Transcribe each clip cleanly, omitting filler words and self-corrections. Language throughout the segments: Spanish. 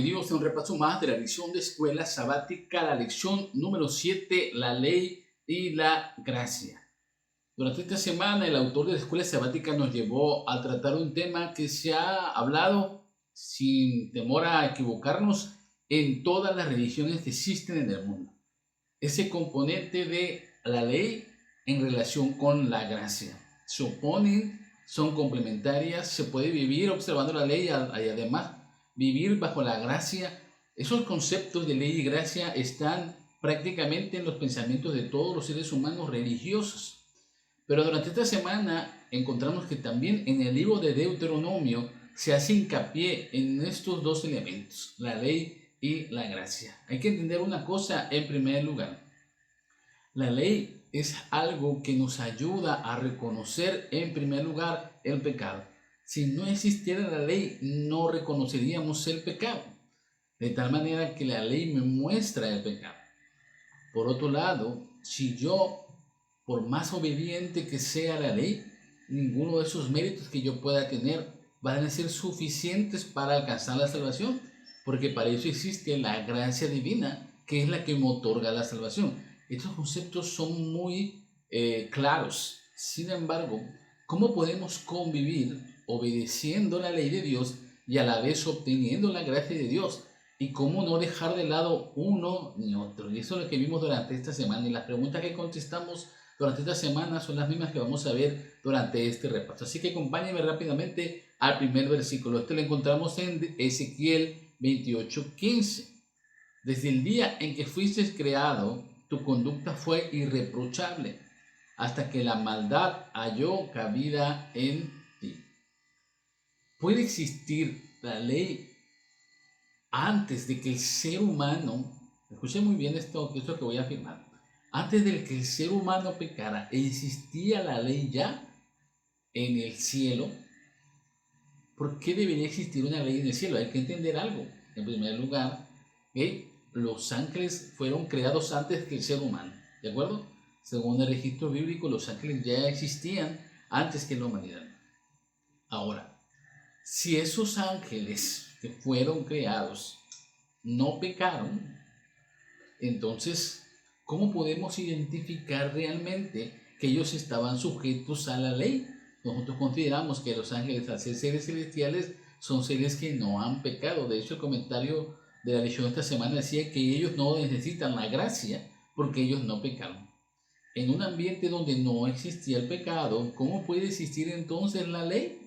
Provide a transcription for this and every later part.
Bienvenidos a un repaso más de la lección de escuela sabática, la lección número 7, la ley y la gracia. Durante esta semana, el autor de la escuela sabática nos llevó a tratar un tema que se ha hablado sin temor a equivocarnos en todas las religiones que existen en el mundo. Ese componente de la ley en relación con la gracia. Se oponen, son complementarias, se puede vivir observando la ley y además vivir bajo la gracia. Esos conceptos de ley y gracia están prácticamente en los pensamientos de todos los seres humanos religiosos. Pero durante esta semana encontramos que también en el libro de Deuteronomio se hace hincapié en estos dos elementos, la ley y la gracia. Hay que entender una cosa en primer lugar. La ley es algo que nos ayuda a reconocer en primer lugar el pecado. Si no existiera la ley, no reconoceríamos el pecado. De tal manera que la ley me muestra el pecado. Por otro lado, si yo, por más obediente que sea la ley, ninguno de esos méritos que yo pueda tener van a ser suficientes para alcanzar la salvación, porque para eso existe la gracia divina, que es la que me otorga la salvación. Estos conceptos son muy claros. Sin embargo, ¿cómo podemos convivir obedeciendo la ley de Dios y a la vez obteniendo la gracia de Dios? Y cómo no dejar de lado uno ni otro. Y eso es lo que vimos durante esta semana. Y las preguntas que contestamos durante esta semana son las mismas que vamos a ver durante este repaso. Así que acompáñenme rápidamente al primer versículo. Este lo encontramos en Ezequiel 28:15. Desde el día en que fuiste creado, tu conducta fue irreprochable, hasta que la maldad halló cabida en ti. ¿Puede existir la ley antes de que el ser humano, escuchen muy bien esto que voy a afirmar, antes de que el ser humano pecara, existía la ley ya en el cielo? ¿Por qué debería existir una ley en el cielo? Hay que entender algo. En primer lugar, los ángeles fueron creados antes que el ser humano, ¿de acuerdo? Según el registro bíblico, los ángeles ya existían antes que la humanidad. Ahora, si esos ángeles que fueron creados no pecaron, entonces, ¿cómo podemos identificar realmente que ellos estaban sujetos a la ley? Nosotros consideramos que los ángeles, al ser seres celestiales, son seres que no han pecado. De hecho, el comentario de la lección de esta semana decía que ellos no necesitan la gracia porque ellos no pecaron. En un ambiente donde no existía el pecado, ¿cómo puede existir entonces la ley?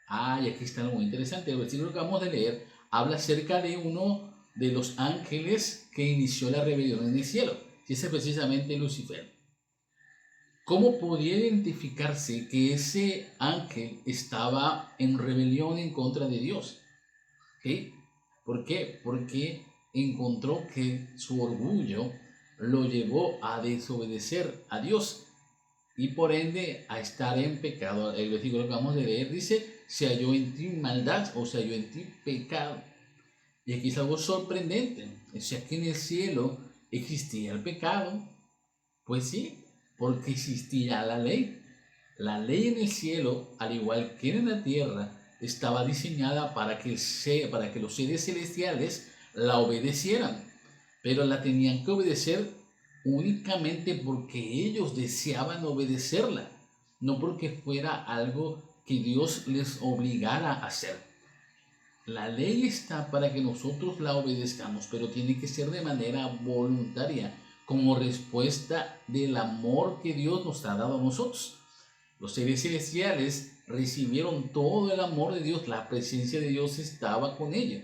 Y aquí está algo muy interesante. El versículo que vamos a leer habla acerca de uno de los ángeles que inició la rebelión en el cielo, y ese es precisamente Lucifer. ¿Cómo podía identificarse que ese ángel estaba en rebelión en contra de Dios? ¿Por qué? Porque encontró que su orgullo lo llevó a desobedecer a Dios y por ende a estar en pecado. El versículo que vamos a leer dice: se halló en ti maldad, o se halló en ti pecado. Y aquí es algo sorprendente. O sea, que en el cielo existía el pecado. Pues sí, porque existía la ley. La ley en el cielo, al igual que en la tierra, estaba diseñada para que los seres celestiales la obedecieran. Pero la tenían que obedecer únicamente porque ellos deseaban obedecerla, no porque fuera algo que Dios les obligara a hacer. La ley está para que nosotros la obedezcamos, pero tiene que ser de manera voluntaria, como respuesta del amor que Dios nos ha dado a nosotros. Los seres celestiales recibieron todo el amor de Dios, la presencia de Dios estaba con ellos,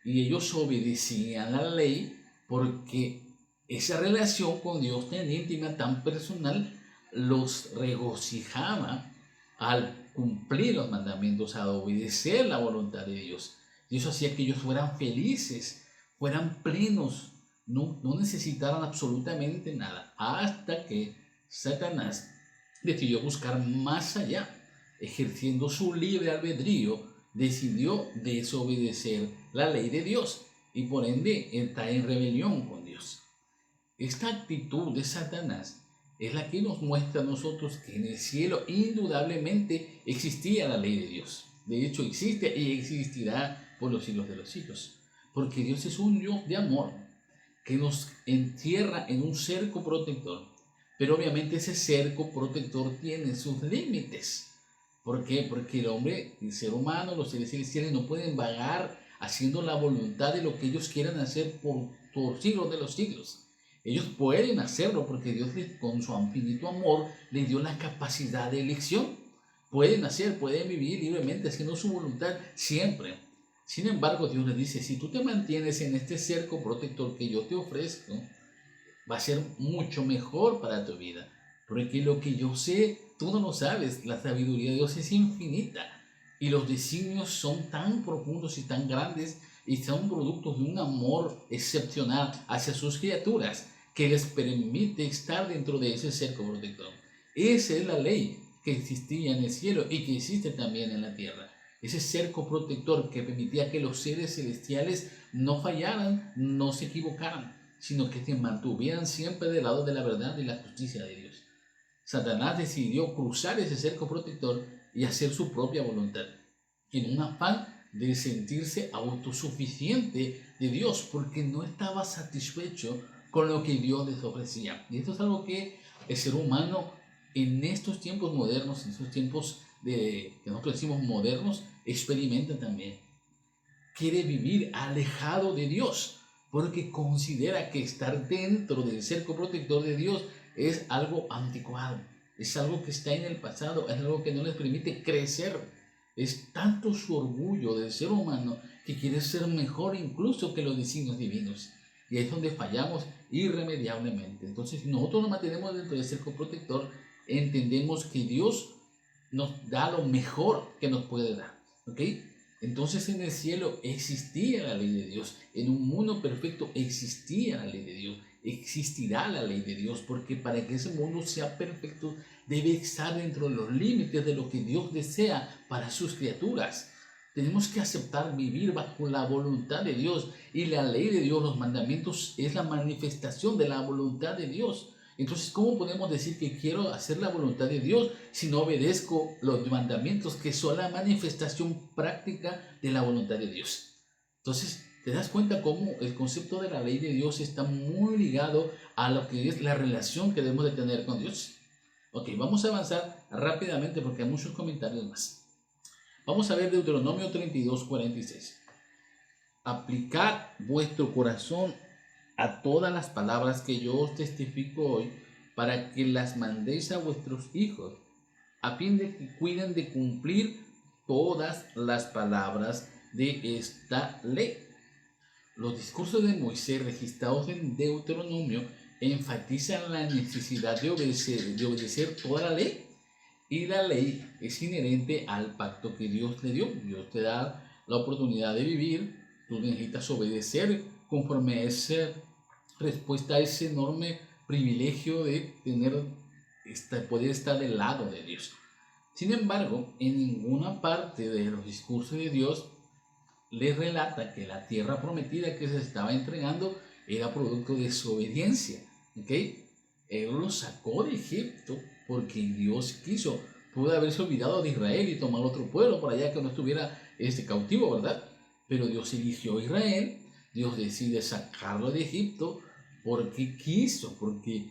y ellos obedecían la ley porque esa relación con Dios tan íntima, tan personal, los regocijaba al cumplir los mandamientos, a obedecer la voluntad de Dios. Y eso hacía que ellos fueran felices, fueran plenos, no necesitaran absolutamente nada, hasta que Satanás decidió buscar más allá, ejerciendo su libre albedrío, decidió desobedecer la ley de Dios y por ende está en rebelión con Dios. Esta actitud de Satanás es la que nos muestra a nosotros que en el cielo indudablemente existía la ley de Dios. De hecho, existe y existirá por los siglos de los siglos. Porque Dios es un Dios de amor que nos entierra en un cerco protector. Pero obviamente ese cerco protector tiene sus límites. ¿Por qué? Porque el hombre, el ser humano, los seres celestiales no pueden vagar haciendo la voluntad de lo que ellos quieran hacer por siglos de los siglos. Ellos pueden hacerlo porque Dios con su infinito amor les dio la capacidad de elección. Pueden hacer, pueden vivir libremente haciendo su voluntad siempre. Sin embargo, Dios les dice, si tú te mantienes en este cerco protector que yo te ofrezco, va a ser mucho mejor para tu vida. Porque lo que yo sé, tú no lo sabes. La sabiduría de Dios es infinita. Y los designios son tan profundos y tan grandes y son productos de un amor excepcional hacia sus criaturas que les permite estar dentro de ese cerco protector. Esa es la ley que existía en el cielo y que existe también en la tierra. Ese cerco protector que permitía que los seres celestiales no fallaran, no se equivocaran, sino que se mantuvieran siempre del lado de la verdad y la justicia de Dios. Satanás decidió cruzar ese cerco protector y hacer su propia voluntad, en un afán de sentirse autosuficiente de Dios, porque no estaba satisfecho con lo que Dios les ofrecía. Y esto es algo que el ser humano en estos tiempos modernos, en estos tiempos que nosotros decimos modernos, experimenta también. Quiere vivir alejado de Dios, porque considera que estar dentro del cerco protector de Dios es algo anticuado, es algo que está en el pasado, es algo que no les permite crecer. Es tanto su orgullo del ser humano que quiere ser mejor incluso que los designios divinos. Y ahí es donde fallamos irremediablemente. Entonces, si nosotros nos mantenemos dentro del cerco protector, entendemos que Dios nos da lo mejor que nos puede dar. ¿Ok? Entonces en el cielo existía la ley de Dios, en un mundo perfecto existía la ley de Dios, existirá la ley de Dios, porque para que ese mundo sea perfecto debe estar dentro de los límites de lo que Dios desea para sus criaturas. Tenemos que aceptar vivir bajo la voluntad de Dios, y la ley de Dios, los mandamientos, es la manifestación de la voluntad de Dios. Entonces, ¿cómo podemos decir que quiero hacer la voluntad de Dios si no obedezco los mandamientos, que son la manifestación práctica de la voluntad de Dios? Entonces, ¿te das cuenta cómo el concepto de la ley de Dios está muy ligado a lo que es la relación que debemos de tener con Dios? Ok, vamos a avanzar rápidamente porque hay muchos comentarios más. Vamos a ver Deuteronomio 32:46. Aplicad vuestro corazón a todas las palabras que yo os testifico hoy, para que las mandéis a vuestros hijos, a fin de que cuiden de cumplir todas las palabras de esta ley. Los discursos de Moisés registrados en Deuteronomio enfatizan la necesidad de obedecer toda la ley, y la ley es inherente al pacto que Dios le dio. Dios te da la oportunidad de vivir, tú necesitas obedecer conforme a esa respuesta a ese enorme privilegio de poder estar del lado de Dios. Sin embargo, en ninguna parte de los discursos de Dios les relata que la tierra prometida que se estaba entregando era producto de su obediencia. ¿Okay? Él los sacó de Egipto porque Dios quiso. Pudo haberse olvidado de Israel y tomar otro pueblo por allá que no estuviera cautivo, ¿verdad? Pero Dios eligió a Israel. Dios decide sacarlo de Egipto porque quiso, porque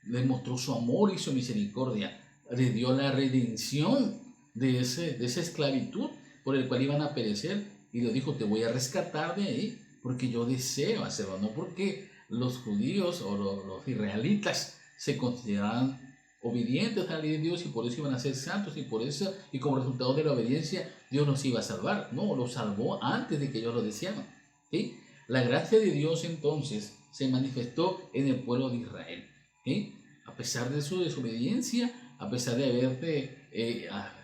le mostró su amor y su misericordia. Le dio la redención de esa esclavitud por el cual iban a perecer, y le dijo, te voy a rescatar de ahí porque yo deseo hacerlo, no porque los judíos o los israelitas se consideraban obedientes a la ley de Dios y por eso iban a ser santos, y por eso, y como resultado de la obediencia, Dios los iba a salvar. No, los salvó antes de que ellos lo deseaban. ¿Sí? La gracia de Dios entonces se manifestó en el pueblo de Israel. ¿Sí? A pesar de su desobediencia, a pesar de haber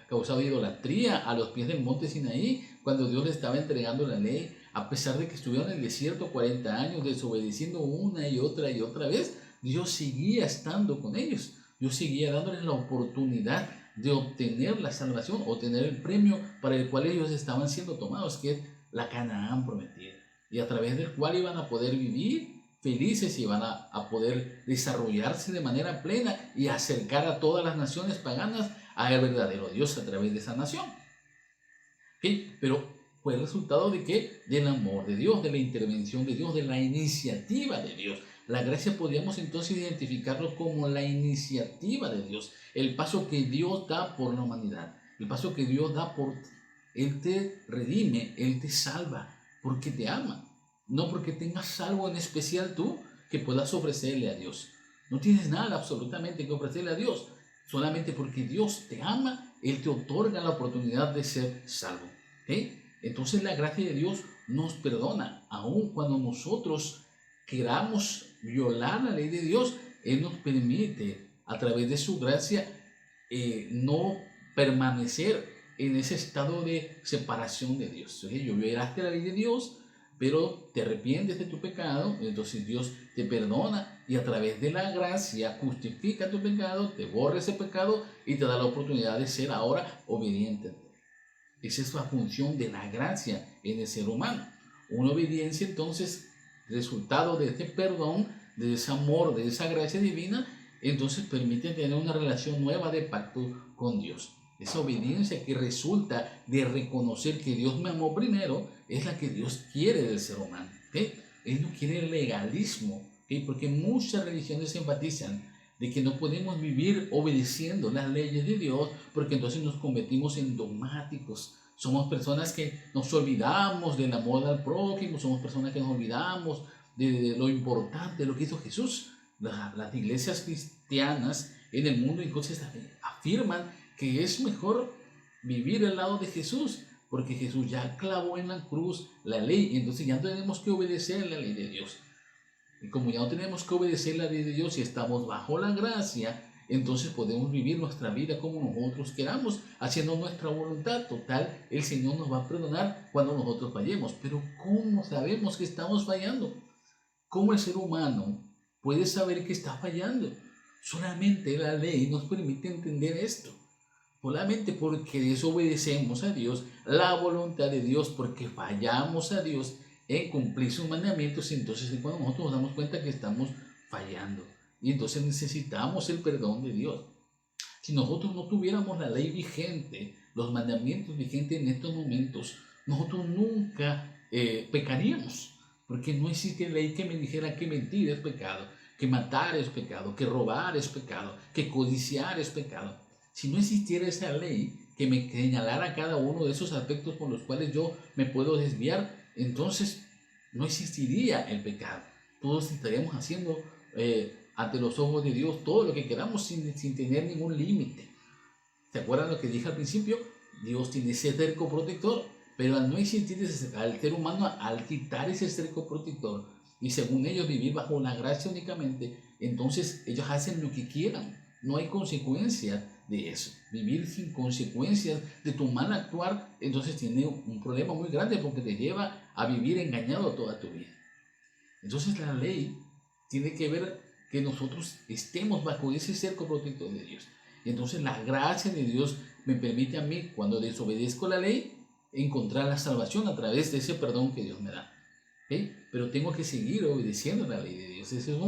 causado idolatría a los pies del monte Sinaí, cuando Dios le estaba entregando la ley, a pesar de que estuvieron en el desierto 40 años desobedeciendo una y otra vez, Dios seguía estando con ellos. Dios seguía dándoles la oportunidad de obtener la salvación, obtener el premio para el cual ellos estaban siendo tomados, que es la Canaán prometida, y a través del cual iban a poder vivir felices y van a poder desarrollarse de manera plena y acercar a todas las naciones paganas al verdadero Dios a través de esa nación. ¿Okay? Pero fue el resultado de qué? Del amor de Dios, de la intervención de Dios, de la iniciativa de Dios. La gracia podríamos entonces identificarlo como la iniciativa de Dios, el paso que Dios da por la humanidad, el paso que Dios da por ti. Él te redime, Él te salva, porque te ama, no porque tengas algo en especial tú que puedas ofrecerle a Dios. No tienes nada absolutamente que ofrecerle a Dios, solamente porque Dios te ama, Él te otorga la oportunidad de ser salvo. ¿Okay? Entonces la gracia de Dios nos perdona, aun cuando nosotros queramos violar la ley de Dios. Él nos permite a través de su gracia no permanecer en ese estado de separación de Dios. Yo violaste la ley de Dios, pero te arrepientes de tu pecado, entonces Dios te perdona y a través de la gracia justifica tu pecado, te borra ese pecado y te da la oportunidad de ser ahora obediente a Dios. Esa es la función de la gracia en el ser humano. Una obediencia entonces, resultado de este perdón, de ese amor, de esa gracia divina, entonces permite tener una relación nueva de pacto con Dios. Esa obediencia que resulta de reconocer que Dios me amó primero es la que Dios quiere del ser humano. ¿Okay? Él no quiere el legalismo, ¿okay? Porque muchas religiones enfatizan de que no podemos vivir obedeciendo las leyes de Dios, porque entonces nos convertimos en dogmáticos. Somos personas que nos olvidamos del amor al prójimo, somos personas que nos olvidamos de lo importante de lo que hizo Jesús. Las iglesias cristianas en el mundo entonces afirman que es mejor vivir al lado de Jesús, porque Jesús ya clavó en la cruz la ley, y entonces ya tenemos que obedecer la ley de Dios. Y como ya no tenemos que obedecer la ley de Dios y estamos bajo la gracia, entonces podemos vivir nuestra vida como nosotros queramos, haciendo nuestra voluntad. Total, el Señor nos va a perdonar cuando nosotros fallemos. Pero ¿cómo sabemos que estamos fallando? ¿Cómo el ser humano puede saber que está fallando? Solamente la ley nos permite entender esto. Solamente porque desobedecemos a Dios, la voluntad de Dios, porque fallamos a Dios en cumplir sus mandamientos, entonces es cuando nosotros nos damos cuenta que estamos fallando. Y entonces necesitamos el perdón de Dios. Si nosotros no tuviéramos la ley vigente, los mandamientos vigentes en estos momentos, nosotros nunca pecaríamos. Porque no existe ley que me dijera que mentir es pecado, que matar es pecado, que robar es pecado, que codiciar es pecado. Si no existiera esa ley que me señalara cada uno de esos aspectos con los cuales yo me puedo desviar, entonces no existiría el pecado. Todos estaríamos haciendo ante los ojos de Dios todo lo que queramos sin tener ningún límite. ¿Se acuerdan lo que dije al principio? Dios tiene ese cerco protector, pero al no existir al ser humano, al quitar ese cerco protector y según ellos vivir bajo la gracia únicamente, entonces ellos hacen lo que quieran. No hay consecuencia de eso. Vivir sin consecuencias de tu mal actuar, entonces tiene un problema muy grande porque te lleva a vivir engañado toda tu vida. Entonces la ley tiene que ver que nosotros estemos bajo ese cerco protector de Dios. Entonces la gracia de Dios me permite a mí, cuando desobedezco la ley, encontrar la salvación a través de ese perdón que Dios me da. ¿Okay? Pero tengo que seguir obedeciendo la ley de Dios. Ese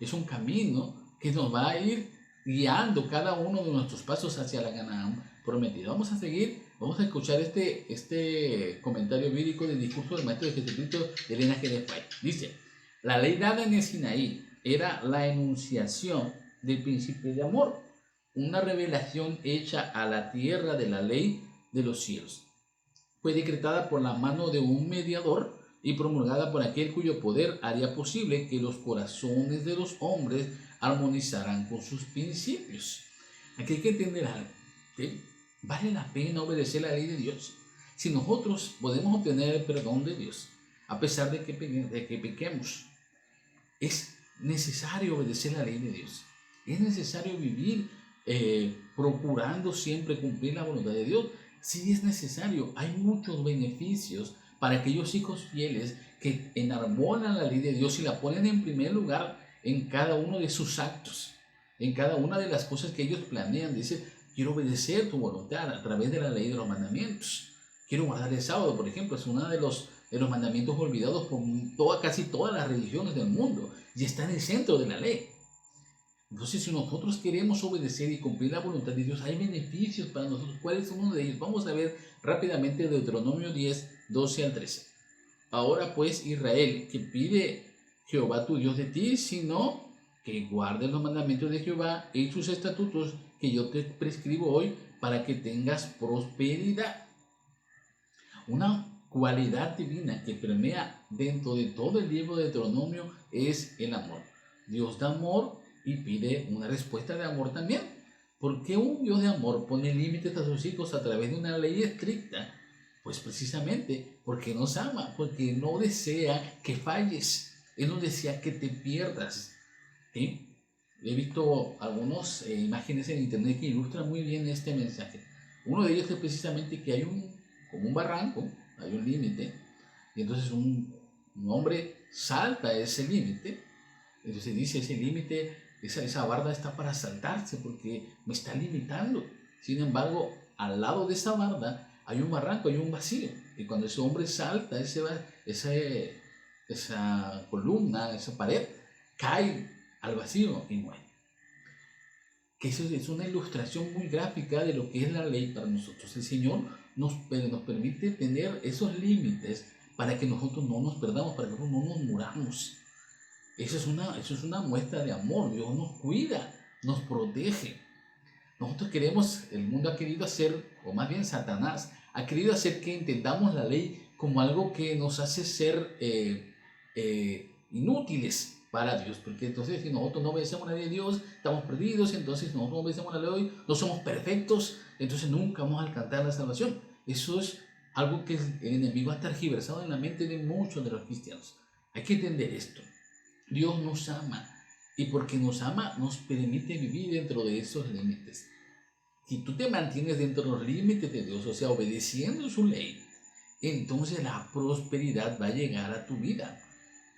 es un camino que nos va a ir guiando cada uno de nuestros pasos hacia la Canaán prometida. Vamos a seguir, vamos a escuchar este comentario bíblico del discurso del Maestro de Jesucristo de Elena G. de White. Dice: la ley dada en el Sinaí era la enunciación del principio de amor, una revelación hecha a la tierra de la ley de los cielos. Fue decretada por la mano de un mediador y promulgada por aquel cuyo poder haría posible que los corazones de los hombres armonizaran con sus principios. Aquí hay que entender algo, ¿sí? Vale la pena obedecer la ley de Dios. Si nosotros podemos obtener el perdón de Dios, a pesar de que pequemos, es necesario obedecer la ley de Dios. Es necesario vivir procurando siempre cumplir la voluntad de Dios. Sí es necesario. Hay muchos beneficios para aquellos hijos fieles que enarbonan la ley de Dios y la ponen en primer lugar en cada uno de sus actos, en cada una de las cosas que ellos planean. Dice: quiero obedecer tu voluntad a través de la ley de los mandamientos. Quiero guardar el sábado, por ejemplo, es uno de los mandamientos olvidados por casi todas las religiones del mundo y está en el centro de la ley. Entonces, si nosotros queremos obedecer y cumplir la voluntad de Dios, hay beneficios para nosotros. ¿Cuáles son uno de ellos? Vamos a ver rápidamente Deuteronomio 10, 12 al 13. Ahora pues, Israel, que pide Jehová tu Dios de ti, sino que guardes los mandamientos de Jehová y sus estatutos que yo te prescribo hoy para que tengas prosperidad. Una cualidad divina que permea dentro de todo el libro de Deuteronomio es el amor. Dios da amor y pide una respuesta de amor también. ¿Por qué un Dios de amor pone límites a sus hijos a través de una ley estricta? Pues precisamente porque nos ama, porque no desea que falles, Él no desea que te pierdas. ¿Sí? He visto algunas imágenes en internet que ilustran muy bien este mensaje. Uno de ellos es precisamente que hay como un barranco, hay un límite, y entonces un hombre salta ese límite. Entonces dice, ese límite, esa barda está para saltarse porque me está limitando. Sin embargo, al lado de esa barda hay un barranco, hay un vacío. Y cuando ese hombre salta esa columna, esa pared, cae al vacío y muere. Que eso es una ilustración muy gráfica de lo que es la ley para nosotros. El Señor nos permite tener esos límites para que nosotros no nos perdamos, para que nosotros no nos muramos. Eso es una muestra de amor. Dios nos cuida, nos protege. Nosotros queremos, el mundo ha querido hacer, o más bien Satanás, ha querido hacer que entendamos la ley como algo que nos hace ser inútiles para Dios, porque entonces si nosotros no obedecemos la ley de Dios, estamos perdidos. Entonces si nosotros no obedecemos la ley, no somos perfectos, entonces nunca vamos a alcanzar la salvación. Eso es algo que el enemigo ha tergiversado en la mente de muchos de los cristianos. Hay que entender esto. Dios nos ama, y porque nos ama nos permite vivir dentro de esos límites. Si tú te mantienes dentro de los límites de Dios, o sea, obedeciendo su ley, entonces la prosperidad va a llegar a tu vida.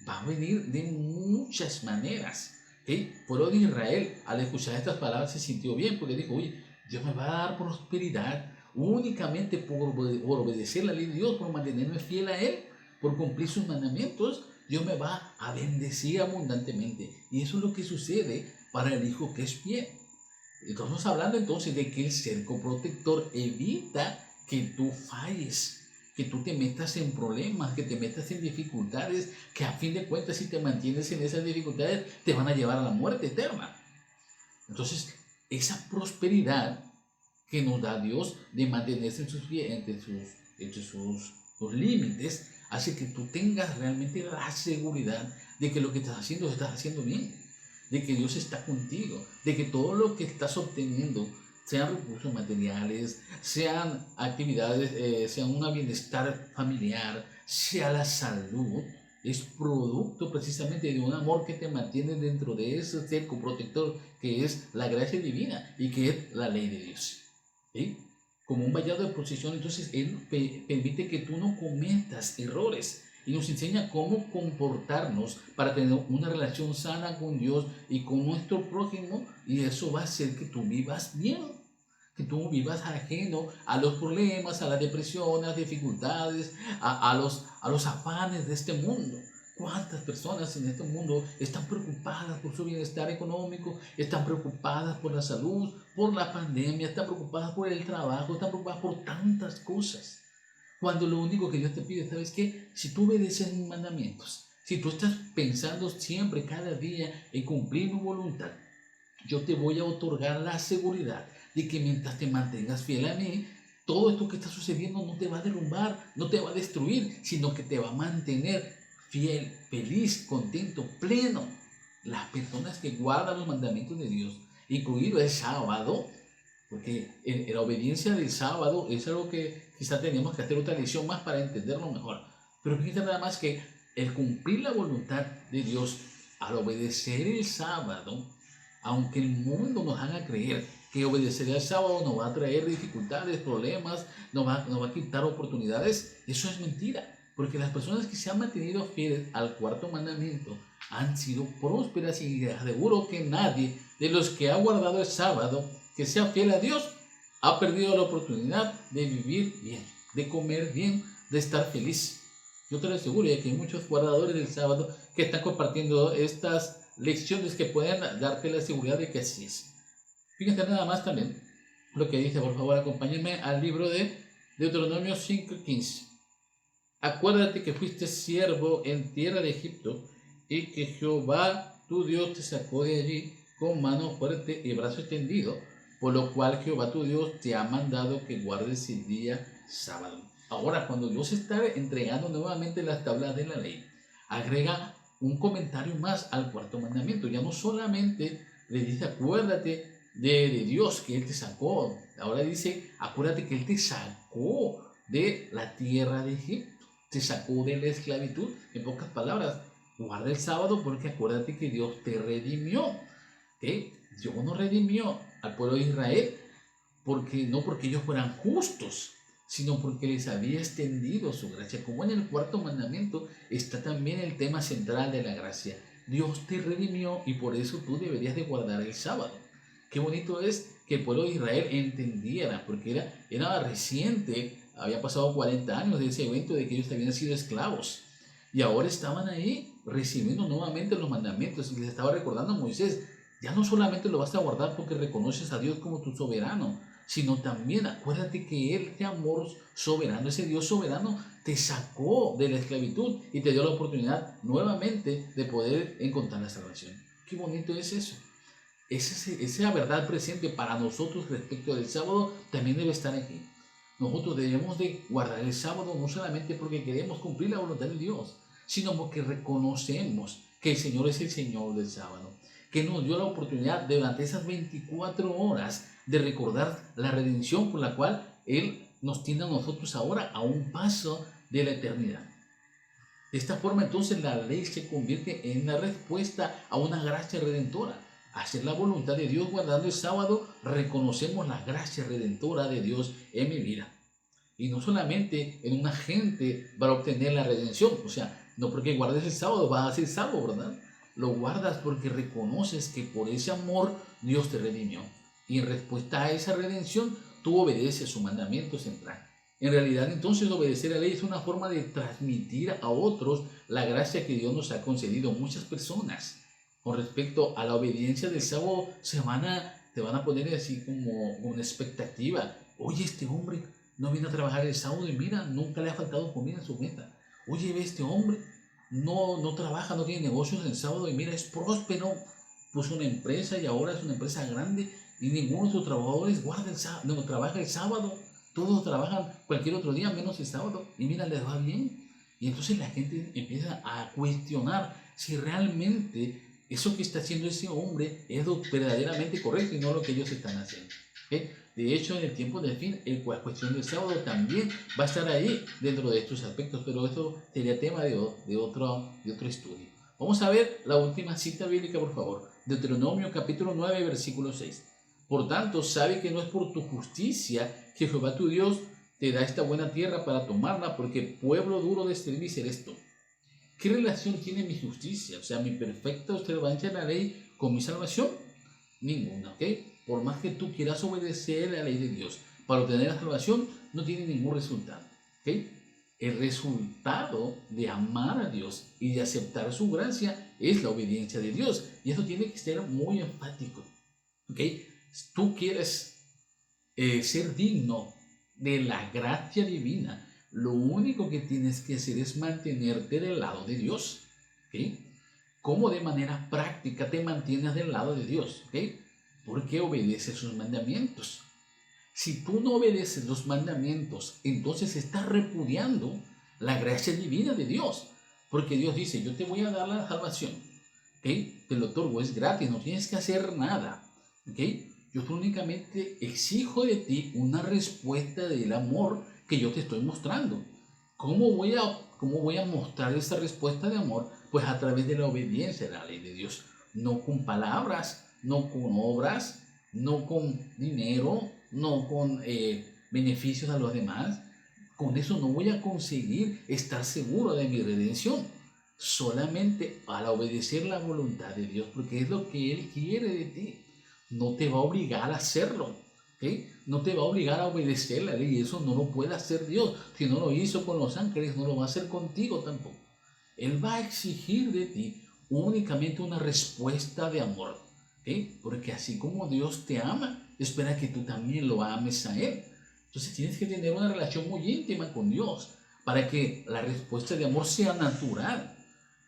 Va a venir de muchas maneras. El pueblo de Israel, al escuchar estas palabras, se sintió bien, porque dijo, oye, Dios me va a dar prosperidad únicamente por obedecer la ley de Dios, por mantenerme fiel a Él, por cumplir sus mandamientos. Dios me va a bendecir abundantemente. Y eso es lo que sucede para el hijo que es fiel. Estamos hablando entonces de que el cerco protector evita que tú falles, que tú te metas en problemas, que te metas en dificultades, que a fin de cuentas, si te mantienes en esas dificultades, te van a llevar a la muerte eterna. Entonces, esa prosperidad que nos da Dios de mantenerse entre sus límites, hace que tú tengas realmente la seguridad de que lo que estás haciendo bien, de que Dios está contigo, de que todo lo que estás obteniendo, sean recursos materiales, sean actividades, sean un bienestar familiar, sea la salud, es producto precisamente de un amor que te mantiene dentro de ese cerco protector que es la gracia divina y que es la ley de Dios. ¿Sí? Como un vallado de protección, entonces Él permite que tú no cometas errores y nos enseña cómo comportarnos para tener una relación sana con Dios y con nuestro prójimo, y eso va a hacer que tú vivas bien, que tú vivas ajeno a los problemas, a la depresión, a las dificultades, a los afanes de este mundo. ¿Cuántas personas en este mundo están preocupadas por su bienestar económico, están preocupadas por la salud, por la pandemia, están preocupadas por el trabajo, están preocupadas por tantas cosas? Cuando lo único que Dios te pide, ¿sabes qué? Si tú obedeces mis mandamientos, si tú estás pensando siempre, cada día, en cumplir mi voluntad, yo te voy a otorgar la seguridad de que mientras te mantengas fiel a mí, todo esto que está sucediendo no te va a derrumbar, no te va a destruir, sino que te va a mantener fiel, feliz, contento, pleno. Las personas que guardan los mandamientos de Dios, incluido el sábado, porque la obediencia del sábado es algo que quizá tenemos que hacer otra lección más para entenderlo mejor. Pero fíjate nada más que el cumplir la voluntad de Dios al obedecer el sábado, aunque el mundo nos haga creer que obedecer el sábado nos va a traer dificultades, problemas, nos va a quitar oportunidades, eso es mentira. Porque las personas que se han mantenido fieles al cuarto mandamiento han sido prósperas, y les aseguro que nadie de los que ha guardado el sábado, que sea fiel a Dios, ha perdido la oportunidad de vivir bien, de comer bien, de estar feliz. Yo te lo aseguro, ya que hay muchos guardadores del sábado que están compartiendo estas lecciones que puedan darte la seguridad de que así es. Fíjate nada más también lo que dice, por favor, acompáñenme al libro de Deuteronomio 5:15. Acuérdate que fuiste siervo en tierra de Egipto y que Jehová tu Dios te sacó de allí con mano fuerte y brazo extendido, por lo cual Jehová tu Dios te ha mandado que guardes el día sábado. Ahora, cuando Dios está entregando nuevamente las tablas de la ley, agrega un comentario más al cuarto mandamiento. Ya no solamente le dice acuérdate de Dios que Él te sacó, ahora dice acuérdate que Él te sacó de la tierra de Egipto, te sacó de la esclavitud. En pocas palabras, guarda el sábado porque acuérdate que Dios te redimió. ¿Okay? Dios no redimió al pueblo de Israel no porque ellos fueran justos, sino porque les había extendido su gracia. Como en el cuarto mandamiento está también el tema central de la gracia. Dios te redimió y por eso tú deberías de guardar el sábado. Qué bonito es que el pueblo de Israel entendiera, porque era reciente, había pasado 40 años de ese evento de que ellos habían sido esclavos. Y ahora estaban ahí recibiendo nuevamente los mandamientos. Y les estaba recordando a Moisés, ya no solamente lo vas a guardar porque reconoces a Dios como tu soberano, sino también acuérdate que Él, de amor soberano, ese Dios soberano, te sacó de la esclavitud y te dio la oportunidad nuevamente de poder encontrar la salvación. Qué bonito es eso. Esa verdad presente para nosotros respecto del sábado también debe estar aquí. Nosotros debemos de guardar el sábado no solamente porque queremos cumplir la voluntad de Dios, sino porque reconocemos que el Señor es el Señor del sábado, que nos dio la oportunidad durante esas 24 horas de recordar la redención por la cual Él nos tiene a nosotros ahora a un paso de la eternidad. De esta forma entonces la ley se convierte en la respuesta a una gracia redentora. Hacer la voluntad de Dios guardando el sábado, reconocemos la gracia redentora de Dios en mi vida. Y no solamente en un agente para obtener la redención, o sea, no porque guardes el sábado vas a ser salvo, ¿verdad? Lo guardas porque reconoces que por ese amor Dios te redimió. Y en respuesta a esa redención, tú obedeces su mandamiento central. En realidad, entonces, obedecer a la ley es una forma de transmitir a otros la gracia que Dios nos ha concedido. Muchas personas, con respecto a la obediencia del sábado, te van a poner así como una expectativa. Oye, este hombre no viene a trabajar el sábado y mira, nunca le ha faltado comida en su mesa. Oye, ve, este hombre no trabaja, no tiene negocios el sábado y mira, es próspero. Puso una empresa y ahora es una empresa grande y ninguno de sus trabajadores trabaja el sábado. Todos trabajan cualquier otro día menos el sábado y mira, les va bien. Y entonces la gente empieza a cuestionar si realmente eso que está haciendo ese hombre es lo verdaderamente correcto y no lo que ellos están haciendo. ¿Okay? De hecho, en el tiempo del fin, la cuestión del sábado también va a estar ahí dentro de estos aspectos, pero eso sería tema de otro estudio. Vamos a ver la última cita bíblica, por favor. Deuteronomio capítulo 9, versículo 6. Por tanto, sabe que no es por tu justicia que Jehová tu Dios te da esta buena tierra para tomarla, porque pueblo duro de servicio eres tú. ¿Qué relación tiene mi justicia, o sea, mi perfecta observancia de la ley con mi salvación? Ninguna, ¿ok? Por más que tú quieras obedecer a la ley de Dios para obtener la salvación, no tiene ningún resultado, ¿ok? El resultado de amar a Dios y de aceptar su gracia es la obediencia de Dios, y eso tiene que ser muy enfático, ¿ok? Tú quieres ser digno de la gracia divina, lo único que tienes que hacer es mantenerte del lado de Dios, ¿ok? ¿Cómo de manera práctica te mantienes del lado de Dios? ¿Ok? Porque obedeces sus mandamientos. Si tú no obedeces los mandamientos, entonces estás repudiando la gracia divina de Dios. Porque Dios dice, yo te voy a dar la salvación. ¿Ok? Te lo otorgo, es gratis, no tienes que hacer nada. ¿Ok? Yo únicamente exijo de ti una respuesta del amor que yo te estoy mostrando. ¿Cómo voy a mostrar esa respuesta de amor? Pues a través de la obediencia a la ley de Dios. No con palabras, no con obras, no con dinero, no con beneficios a los demás. Con eso no voy a conseguir estar seguro de mi redención. Solamente al obedecer la voluntad de Dios, porque es lo que Él quiere de ti. No te va a obligar a hacerlo, ¿okay? No te va a obligar a obedecer la ley, eso no lo puede hacer Dios. Si no lo hizo con los ángeles, no lo va a hacer contigo tampoco. Él va a exigir de ti únicamente una respuesta de amor. ¿Okay? Porque así como Dios te ama, espera que tú también lo ames a Él. Entonces tienes que tener una relación muy íntima con Dios para que la respuesta de amor sea natural.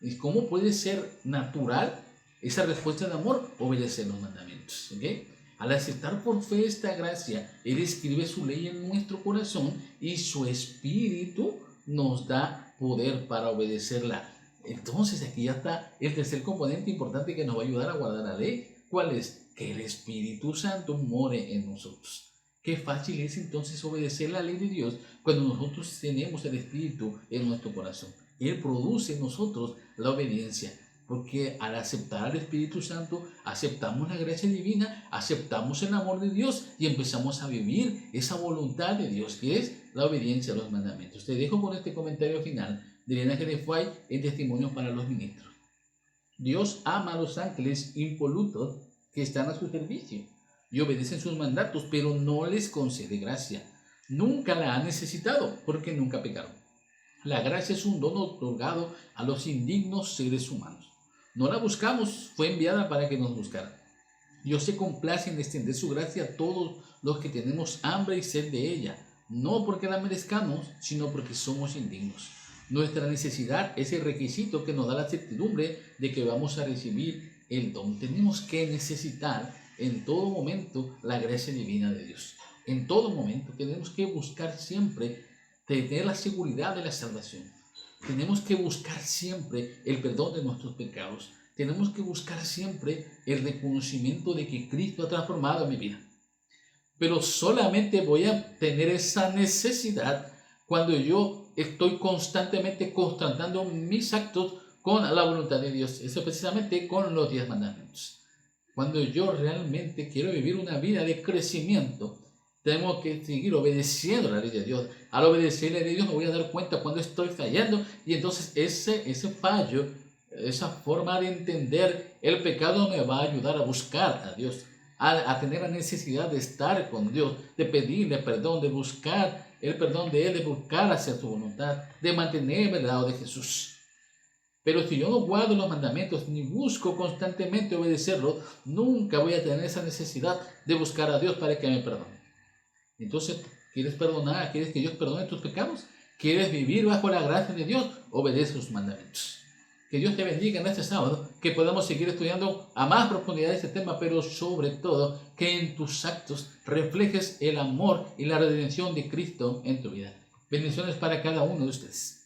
¿Y cómo puede ser natural esa respuesta de amor? Obedecer los mandamientos. ¿Okay? Al aceptar por fe esta gracia, Él escribe su ley en nuestro corazón y su Espíritu nos da poder para obedecerla. Entonces aquí ya está el tercer componente importante que nos va a ayudar a guardar la ley. ¿Cuál es? Que el Espíritu Santo more en nosotros. Qué fácil es entonces obedecer la ley de Dios cuando nosotros tenemos el Espíritu en nuestro corazón. Él produce en nosotros la obediencia, porque al aceptar al Espíritu Santo, aceptamos la gracia divina, aceptamos el amor de Dios y empezamos a vivir esa voluntad de Dios, que es la obediencia a los mandamientos. Te dejo con este comentario final de Elena G. de Fay en Testimonios para los Ministros. Dios ama a los ángeles impolutos que están a su servicio y obedecen sus mandatos, pero no les concede gracia. Nunca la han necesitado porque nunca pecaron. La gracia es un don otorgado a los indignos seres humanos. No la buscamos, fue enviada para que nos buscara. Dios se complace en extender su gracia a todos los que tenemos hambre y sed de ella, no porque la merezcamos, sino porque somos indignos. Nuestra necesidad es el requisito que nos da la certidumbre de que vamos a recibir el don. Tenemos que necesitar en todo momento la gracia divina de Dios. En todo momento tenemos que buscar siempre tener la seguridad de la salvación. Tenemos que buscar siempre el perdón de nuestros pecados. Tenemos que buscar siempre el reconocimiento de que Cristo ha transformado mi vida. Pero solamente voy a tener esa necesidad cuando yo estoy constantemente constatando mis actos con la voluntad de Dios. Eso precisamente con los 10 mandamientos. Cuando yo realmente quiero vivir una vida de crecimiento, tengo que seguir obedeciendo la ley de Dios. Al obedecer la ley de Dios me voy a dar cuenta cuando estoy fallando y entonces ese fallo, esa forma de entender el pecado me va a ayudar a buscar a Dios, a tener la necesidad de estar con Dios, de pedirle perdón, de buscar el perdón de Él, de buscar hacer su voluntad, de mantenerme al lado de Jesús. Pero si yo no guardo los mandamientos ni busco constantemente obedecerlos, nunca voy a tener esa necesidad de buscar a Dios para que me perdone. Entonces, ¿quieres perdonar? ¿Quieres que Dios perdone tus pecados? ¿Quieres vivir bajo la gracia de Dios? Obedece sus mandamientos. Que Dios te bendiga en este sábado, que podamos seguir estudiando a más profundidad este tema, pero sobre todo que en tus actos reflejes el amor y la redención de Cristo en tu vida. Bendiciones para cada uno de ustedes.